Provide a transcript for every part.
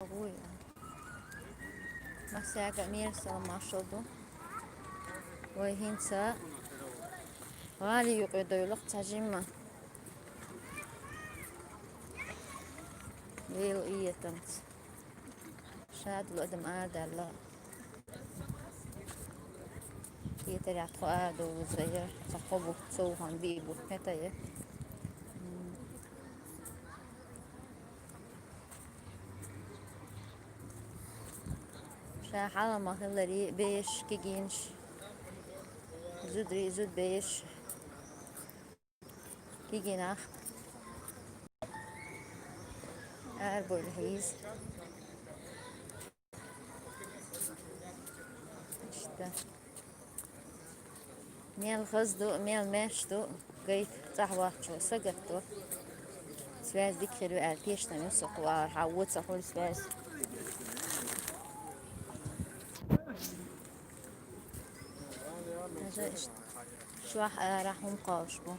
أبويا مساء ميرسا ماشودو وهينسا غالي يقعدوا يلقط جمة ويل إيتنت شاد الأدم آدلا يتري عطو آدو وزير تقبو صوهن بيبو هتايه شاح على ما هلري بيش كيجينش زودري زود بيش كيجيناخ أربو الهيز işte ميل خزدو ميل ماشتو قيت صحوة شو سقطو سواز ذكر وقالتيش تنسق وحاوت صحول سواز هذا إيش شو راح نقاشبو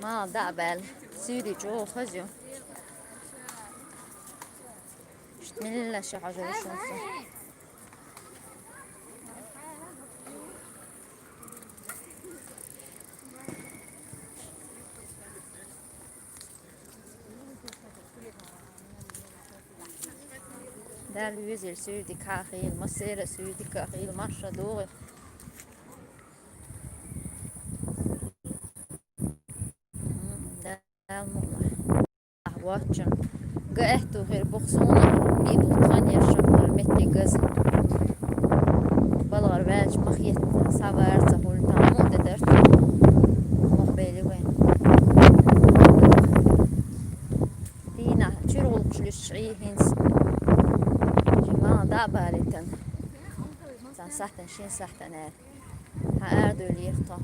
ما دعبل سوري جو خزيو من الله شي حاجة وشونسو ده الوزير سوري كاخيل مصير سوري كاخيل مرشا دوغي ده الموضوع واتشن قاعدتو غير بخصونا بيدو تغني الشمر متي قز بلغر باج مخيط سابار زهول تامو ددرت مقبالي وين دينا تشيرو لشعي هنس جماعة دعبالتن تان سحتن شين سحتن هاردو ليخطا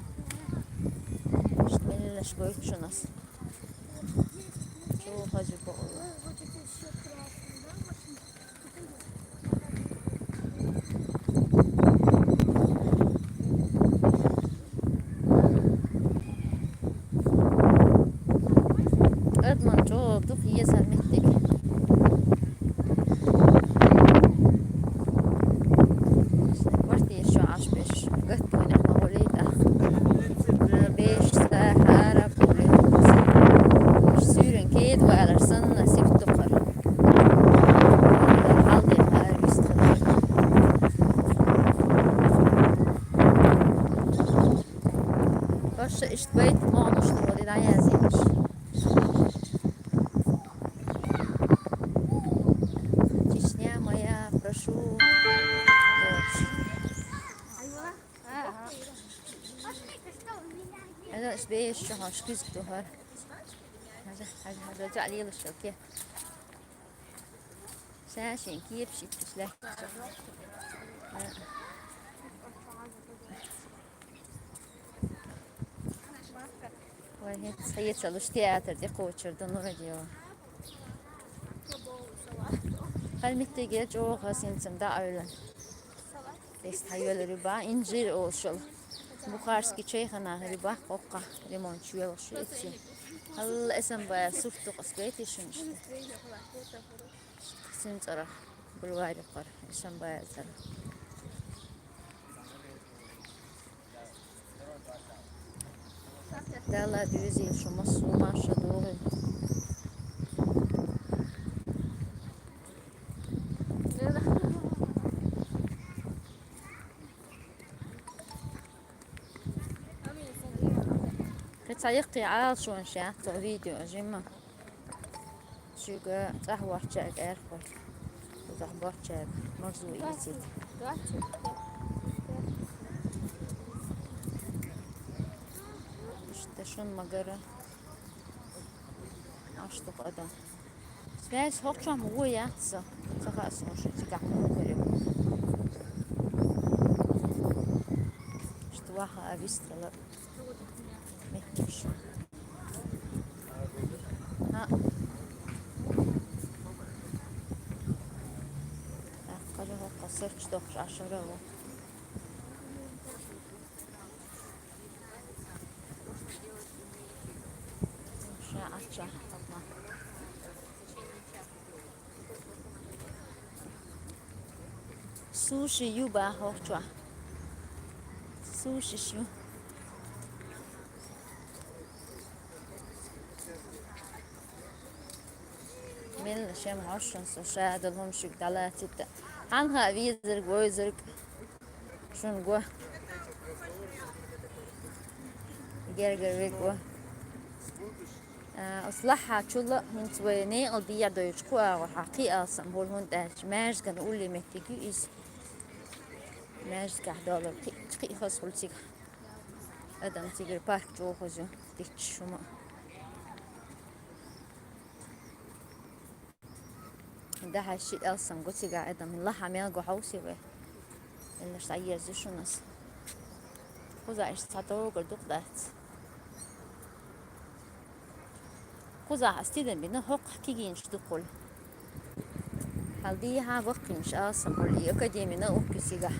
اشتمل لشبويت شنص شو خجي بقول اضمن جو دخي يسهل مهتك ورتي شو عاش بيش قلت وين احنا وليد اخ بيش ساحارة بوليد سورن كيد وعلى سنة سيف تقر الحالدي هاي بيستخدم فرش اشتبيت ما نشتغل وليد عيازيش تشنيا مايا برشو هذا ايش بيش شو كيزتو هار هذا جعلي للشوكة ساشين كيف شيء تسلح وهي تصحيت شلوش تياتر دي قوتشر دنو راديو هل متجي جو خاسين سمدا أولا تيست هايول ربا إنجيل أوشل بخارسكي شيخنا ربا قوقة ريمون شوية وشيتي هل اسم با سوفتو قصبيتي شنش سنترا بالواري قر اسم با زر دالا دوزي شو مصوما شدوغي كتايقي عاصو انشاء فيديو جمع شوكا تحوح جاك ارخو وتحبوح جاك مرزو ايتيد اشتشون مقرة اشتق ادا سباس هوكشام هو ياتسا تخاص وشو تقع مقرة اشتواها ابيستلا مهتش ها قالوا قصرت دوخش 10 شاعت hoşça. Allah. Sushi yuba hoşça. Sushi şu. Mel şem hoşçun so şadılhum şük dalatit. Hanha vizir gözür. Şun go. Gerger ve go. أصلحها شو من سويني البيع دويشكوا وحقيقة سمول هون تاج ماج كان أقول لي محتاجو إيش ماج كحدالر تقي خاص كل شيء أدم تيجر بارك جو خزو تيجي شو ما ده هالشيء أصلا قلت لي قاعدة من الله عميل جو حوسي وين اللي شتعير زي شو ناس خذ عيش تعتبر قردوق دات خذ استيدن بينا حق كيجي نشتغل هالدي ها وقت مش أصلا كل أكاديمي نا أوكسيجا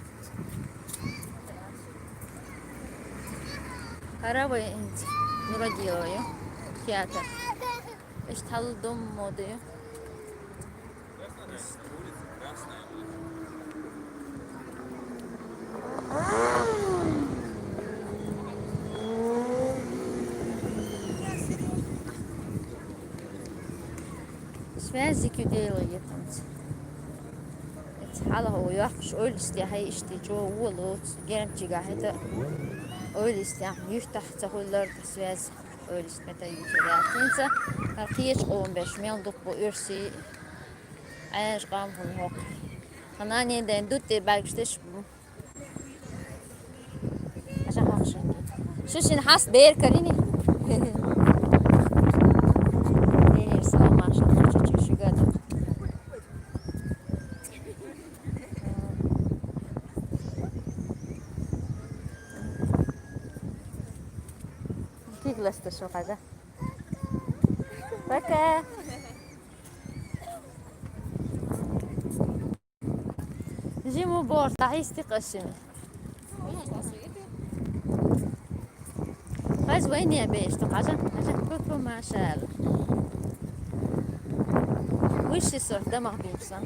هراوي أنت نراديو تياتر إيش تهالدم موديو Svezi küdeli yetans. Et hala o yaxş öylüsti hay işte jo ulu geremçiga hede öylüsti yüftah tahullar svez öylüsti meta yüzüler. Tinsa arkiyeç 15 mil dok bu ürsi ayş qam hon hok. Hananeden dutte belgesteş bu. Aşağı hakşın. Şu sin has ber karini. Lasta شو هذا بكا جيمو بور تعيس تقسمي غاز وين يا بيش تقعد عشان كوكو ما شاء الله وش الصوت ده مغبوب صح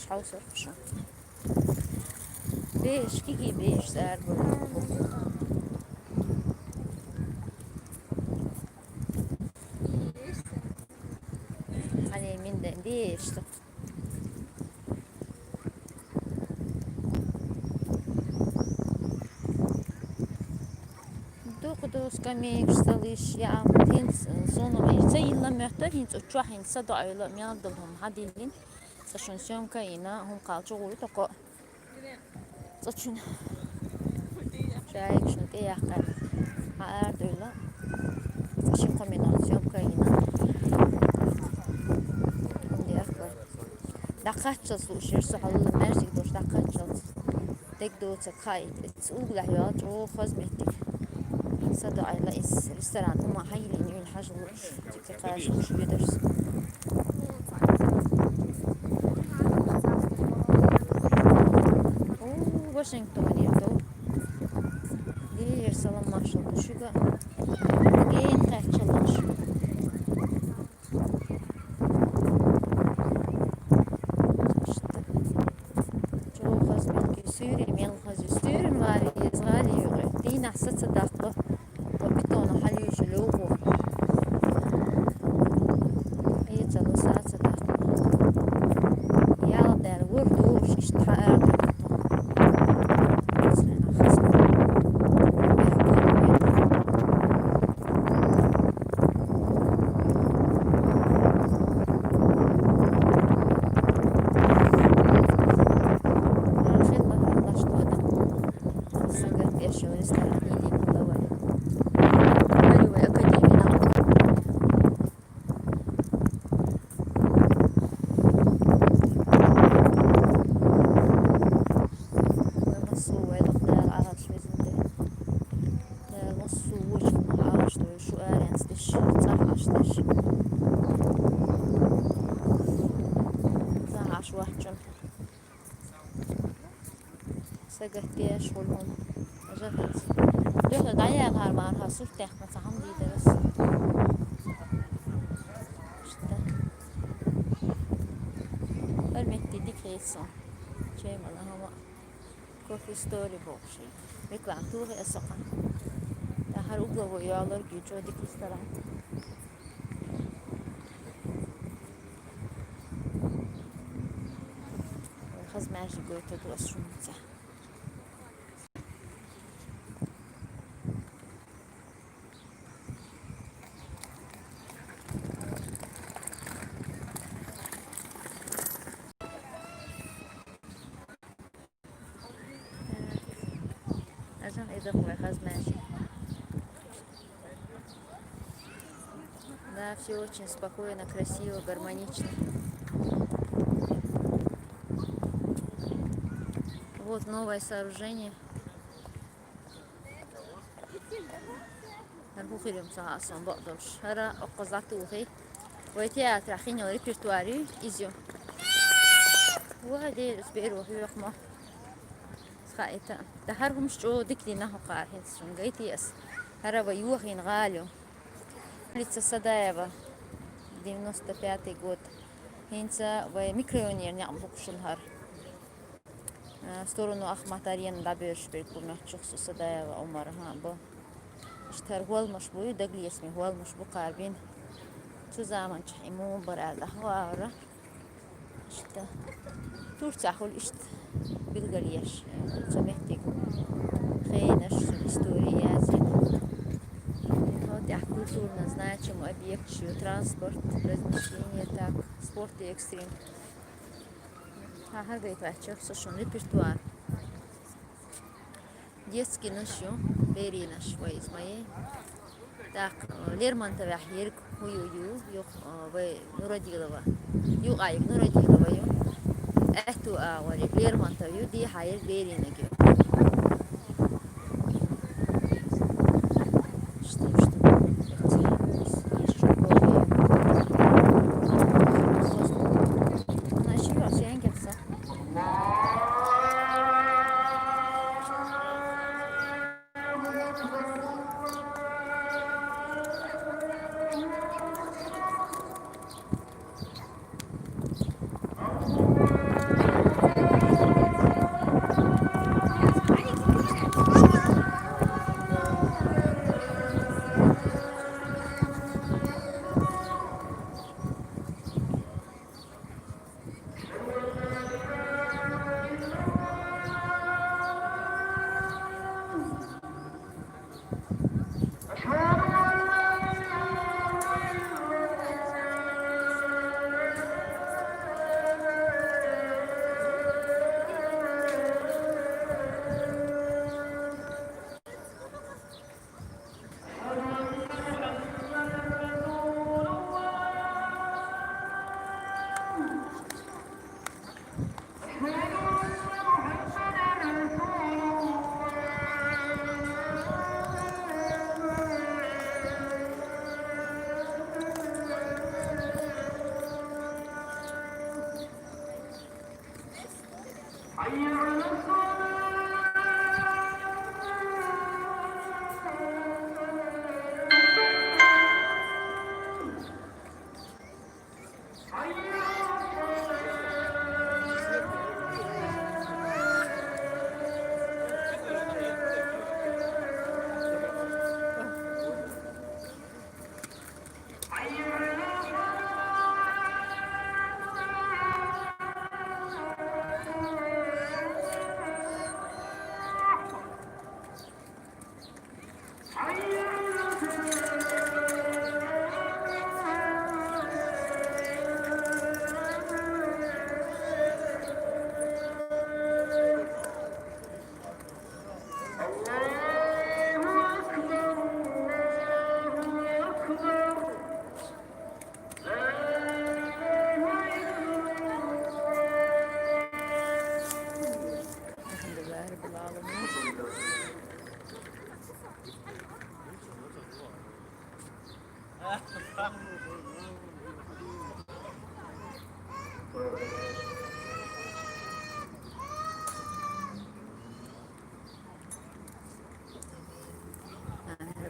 حوصر فشان بيش كيكي بيش سعر بولي علي من ده بيش دوق скамеек столыш я тинс соновый цейла мөхтөр хинс учва хинса доайла мядылхым хадилин сашун съемка ина хум қалчу гури токо сачун шайк шунте яққа хаар дойла сашун комбинат съемка ина хумди яққа даққатчыл слушер сухалла мәрсик дош даққатчыл тек доца қайт итс углах я чу хозметтик صدق على الريستوران هما حيلين من حاجة تقاش مش بيدرس واشنطن يدو دير سلام ما شاء الله شو ده جين قاتشلش جو خزمك سوري ميل خزي سوري ماري زغالي يغي دينا حسيت صدقه وبيتونا حليو شلوغو هي تلو ساعة صدقه يا دار وردوش اشتحقق Arensdish, Zahashdish, Zahash Wachon, Sagatiash Wolhon, Ajatas. Duh Daya Harman has Sultech, but a handy there is. Permetti di Cresson, c'è ma la coffee story box. Reklam tour e sokan. Da har ugla yağlar gücü dik isteran. Khaz mاشي قلت تدرس شو متى. عشان إذا هو خز ماشي. Да, все очень спокойно, красиво, гармонично. Вот новое сооружение. Арбухирим саасан бaqdorш. Hara oqazatuhi. وتياتر حين ريبرتواري إزيو. وهذه سبيرو في رقمه. خائتا. دهرهم شو دكتي نهو قارهن سرنجيتي أس. هرا ويوهين غاليو. Улица Садаева, 95 год. Хинца в микрорайоне ням букшулхар. В сторону Ахматарьян даберш перекурнахчух Садаева Умар Хамбо. Штар голмаш бу даглиесми голмаш бу карбин. Zusammen чхиму барада хвара. Шта турцахул ишт билгалияш. Замехтиг. Хейнаш история зин. Культурно значимый объект, транспорт, размещение, так, спорт и экстрим. Ага, говорит, вечер, слушай, репертуар. Детский ночью, бери наш из моей. Так, Лермонтов Ахирк, Хуюю, Юх, Нуродилова. Юг Айк, Нуродилова, Ю. Эхту Ауарик, Лермонтов, Ю, Ди Хайр, бери нагю.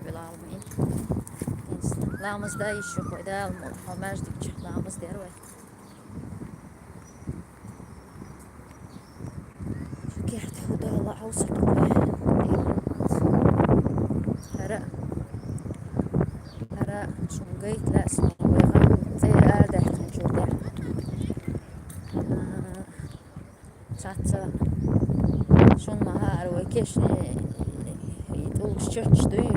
بالعالمين لامز دا يشوف دا الماج ديك لامز ديروي كيف تهدى الله عوصت هراء هراء شنقيت لا اسمه ويغام زي آدح تنشو ده شاتسا شون مهار وكيش يتوش تشتش دوي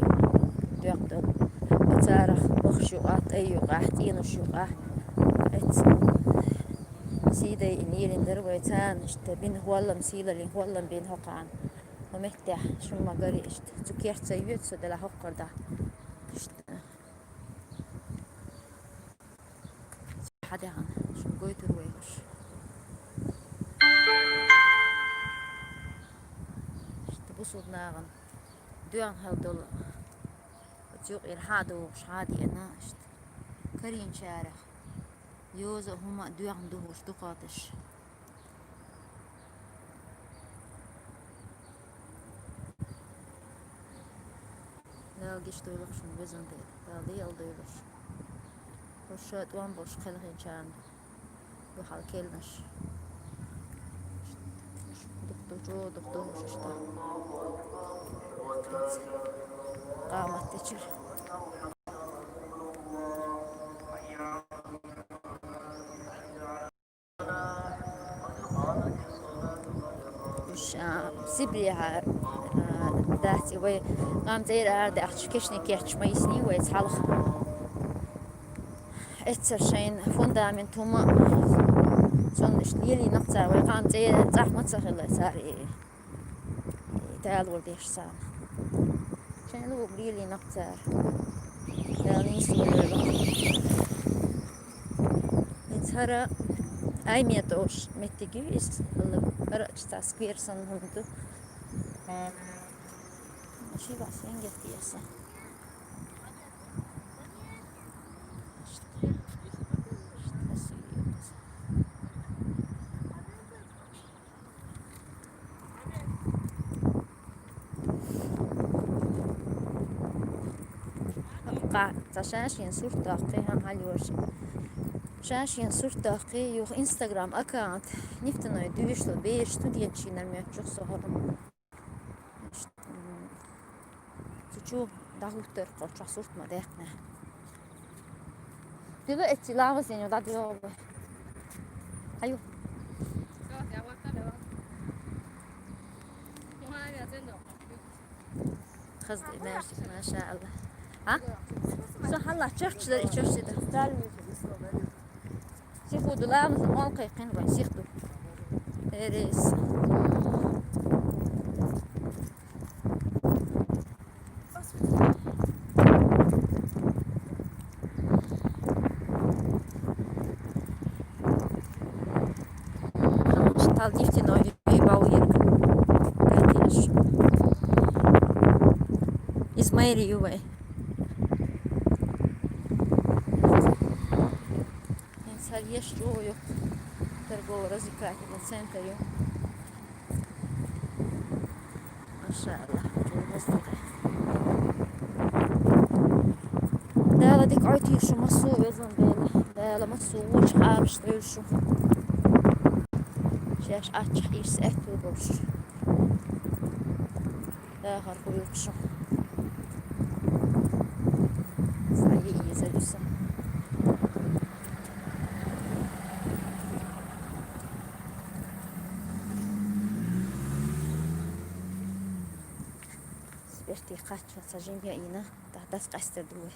دوغدو وتارخ بخشوقات أيو قاحتين وشوقات سيدي نيرين درويتان اشت بين هوالم مسيلة لين هوالم بين هقعان ومتح شو ما قري اشت تكيرت سيوت سو دلا هقر دا اشت حدا عن شو قويت رويش اشت بصود ناغن دوان هالدول وتيوق إرحادو شعادي أنا اشت كرين شارخ يوزو هما دوان دوهوش دقاتش لا جيش دولش من بزن دي لا ديال دولش وشات وان بوش خلقين شان بحال كيلنش دكتور ششتا قامت تشر وش سبريها داتي وي قام زير هذا أحشكشني كيرتش ما يسني ويتحلخ اتسر شين فوندامنت هما شون ليلي نقطع ويقام زير زحمة سهلة ساري تعالوا ديش سام شنو ليلي نقطع يعني سوي انتهرا أي ميتوش متجيس الله رأيت تسكير صنهمتو شي بس ينجح يسا قاع تشاشين صورة دقيقة هالي ورشة شاشين صورة دقيقة يوخ إنستغرام أكاونت نفتنا يدوش لبيش تودين شي نرمي شو صهرم تشوف دهوتر قرش صورة ما دقنا دلوقتي لاغز يعني وضع دلوقتي أيوه خزد ماشي ما شاء الله ها صح الله تشرش ده سيخو دولار مثل موقع قنوة سيخدو إيريس شتال ديفتي نوي باوير قاعديش إسماعيلي يوبي إنسان يشترو يو تربو رزقات السنتر يو ما شاء الله ده ديك عيتي شو مصو يزن بيلا ده لما تصوش عارش تيشو شاش أتش إيش أكل برش ده هربو يكشو سعي يزلسه بيرتي قاتشة سجين بيئينا تحدث قستر دوه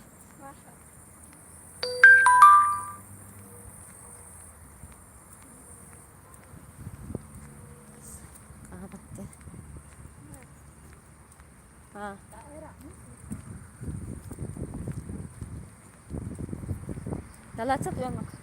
قامت ها لا تصدق يومك